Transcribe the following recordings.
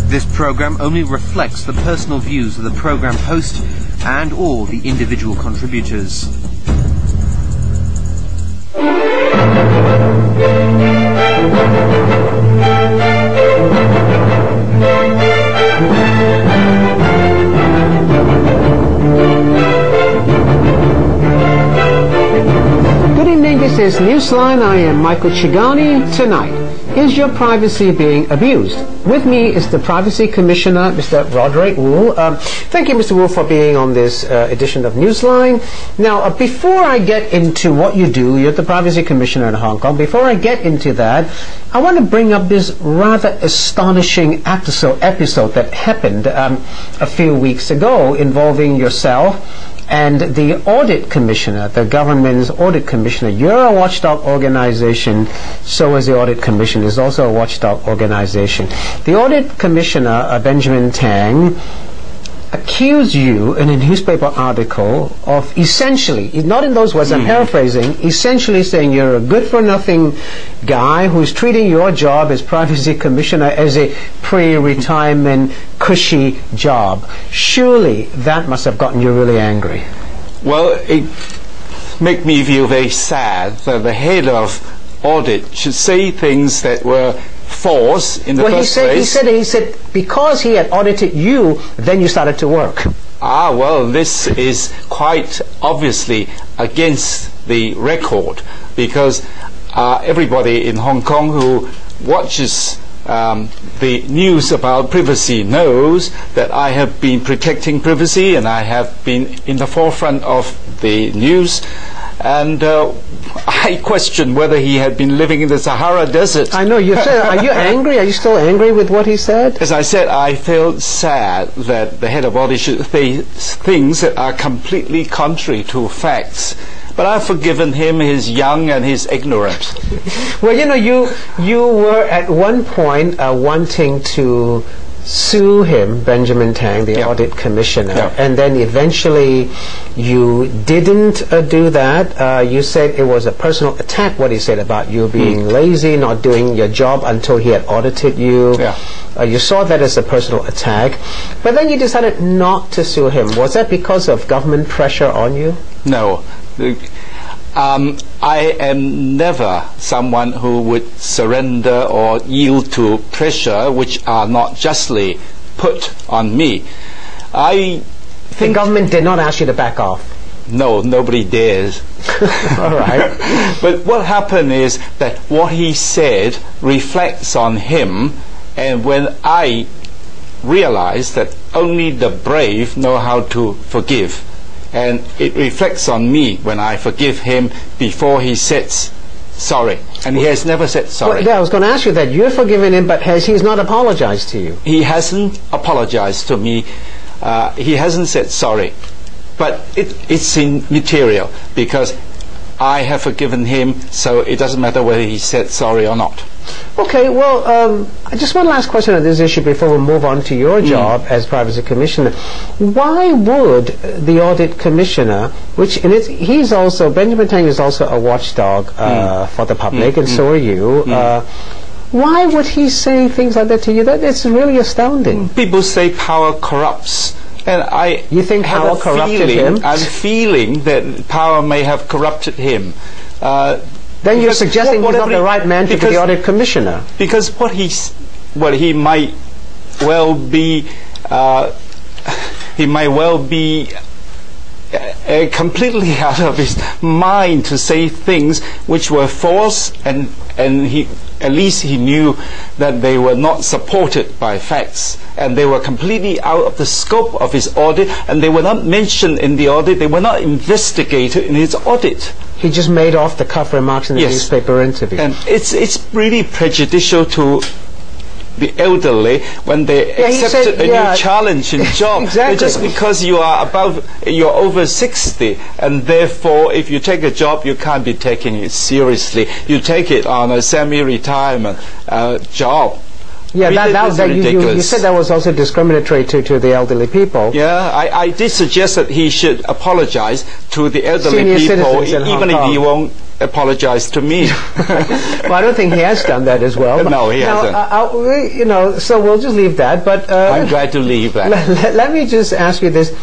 This program only reflects the personal views of the program host and all the individual contributors. Good evening, this is Newsline. I am Michael Chigani. Tonight, is your privacy being abused? With me is the Privacy Commissioner, Mr. Roderick Wu. Thank you, Mr. Wu, for being on this edition of Newsline. Now, before I get into what you do, you're the Privacy Commissioner in Hong Kong. Before I get into that, I want to bring up this rather astonishing episode that happened a few weeks ago involving yourself and the Audit Commissioner, the government's Audit Commissioner. You're a watchdog organization, so is the Audit Commission, is also a watchdog organization. The Audit Commissioner, Benjamin Tang, accused you in a newspaper article of essentially, not in those words, I'm paraphrasing, essentially saying you're a good-for-nothing guy who's treating your job as Privacy Commissioner as a pre-retirement cushy job. Surely that must have gotten you really angry. Well, it makes me feel very sad that the head of audit should say things that were false in the first place. He said because he had audited you, then you started to work. Well, this is quite obviously against the record, because everybody in Hong Kong who watches the news about privacy knows that I have been protecting privacy and I have been in the forefront of the news. And I question whether he had been living in the Sahara Desert. I know. You said, are you angry? Are you still angry with what he said? As I said, I felt sad that the head of audit should say things that are completely contrary to facts. But I've forgiven him. He's young and he's ignorant. Well, you know, you were at one point wanting to sue him, Benjamin Tang, the Audit Commissioner, and then eventually you didn't do that. You said it was a personal attack, what he said about you being lazy, not doing your job until he had audited you. You saw that as a personal attack, but then you decided not to sue him. Was that because of government pressure on you? No. I am never someone who would surrender or yield to pressure which are not justly put on me. I think the government did not ask you to back off. No, nobody dares. All right. But what happened is that what he said reflects on him, and when I realized that only the brave know how to forgive, and it reflects on me when I forgive him before he says sorry. And he has never said sorry. Well, I was going to ask you that. You've forgiven him, but he's not apologized to you? He hasn't apologized to me. He hasn't said sorry. But it's immaterial, because I have forgiven him, so it doesn't matter whether he said sorry or not. Okay, well, just one last question on this issue before we move on to your job as Privacy Commissioner. Why would the Audit Commissioner, which he's also, Benjamin Tang is also a watchdog for the public, and so are you, why would he say things like that to you? It's really astounding. People say power corrupts. And you think power corrupted him? I'm feeling that power may have corrupted him. Then you're suggesting he's not the right man to be the Audit Commissioner. Because he might well be, completely out of his mind to say things which were false, and at least he knew that they were not supported by facts, and they were completely out of the scope of his audit, and they were not mentioned in the audit, they were not investigated in his audit. He just made off-the-cuff remarks in the newspaper interview. And it's really prejudicial to the elderly when they accepted a new challenge in job. Exactly. Just because you're over 60, and therefore if you take a job you can't be taking it seriously. You take it on a semi-retirement job. Yeah, you said that was also discriminatory to the elderly people. Yeah, I did suggest that he should apologize to the elderly Senior people, citizens in even Hong if Kong. he won't apologize to me. Well, I don't think he has done that as well. No, he hasn't. So we'll just leave that. But I'm glad to leave that. Let me just ask you this.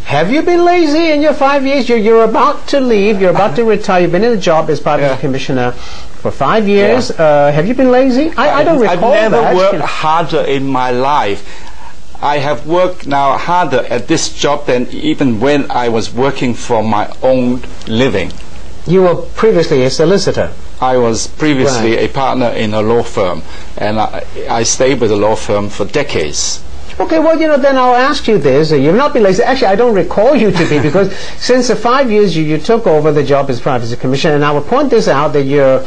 Have you been lazy in your 5 years? You're about to leave. You're about to retire. You've been in the job as privacy commissioner for 5 years. Yeah. Have you been lazy? I don't recall that. I've never worked harder in my life. I have worked now harder at this job than even when I was working for my own living. You were previously a solicitor. I was previously a partner in a law firm, and I stayed with the law firm for decades. Okay, well, then I'll ask you this. You've not been lazy. Actually, I don't recall you to be, because since the 5 years you took over the job as privacy commissioner, and I will point this out, that you're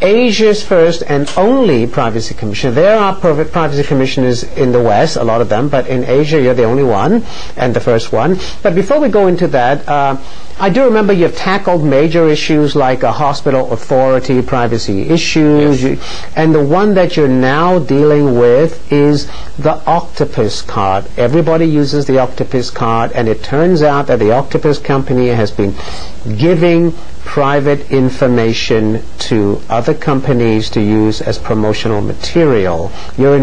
Asia's first and only privacy commissioner. There are privacy commissioners in the West, a lot of them, but in Asia you're the only one and the first one. But before we go into that, I do remember you've tackled major issues like a hospital authority privacy issues, and the one that you're now dealing with is the Octopus card. Everybody uses the Octopus card, and it turns out that the Octopus company has been giving private information to other companies to use as promotional material. You're